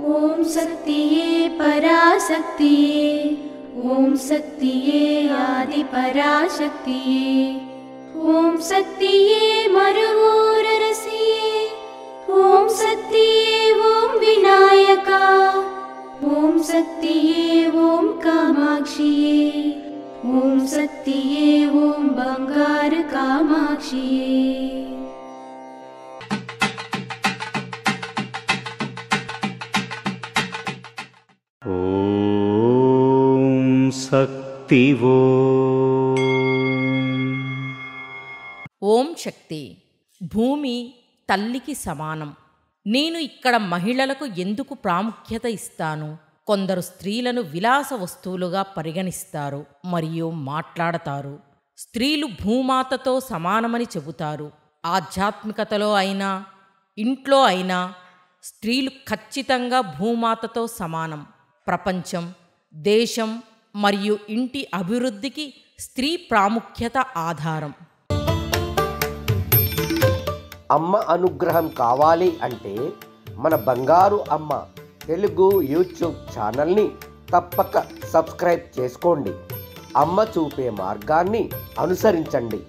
ओम शक्तिये पराशक्तिये, ओम शक्तिये आदि पराशक्तिये, ओम शक्तिये मरुवोररसिये, ओम शक्तिये ओम विनायका, ओम शक्तिये ओम कामाक्षिये, ओम शक्तिये ओम बंगार कामाक्षिये। ओम शक्ति ఓం శక్తి. భూమి తల్లికి సమానం. నేను ఇక్కడ మహిళలకు ఎందుకు ప్రాముఖ్యత ఇస్తాను? కొందరు స్త్రీలను విలాస వస్తువులుగా పరిగణిస్తారు మరియు మాట్లాడతారు. స్త్రీలు భూమాతతో సమానమని చెబుతారు. ఆధ్యాత్మికతలో అయినా ఇంట్లో అయినా స్త్రీలు ఖచ్చితంగా భూమాతతో సమానం. ప్రపంచం, దేశం మరియు ఇంటి అభివృద్ధికి స్త్రీ ప్రాముఖ్యత ఆధారం. అమ్మ అనుగ్రహం కావాలి అంటే మన బంగారు అమ్మ తెలుగు యూట్యూబ్ ఛానల్ని తప్పక సబ్స్క్రైబ్ చేసుకోండి. అమ్మ చూపే మార్గాన్ని అనుసరించండి.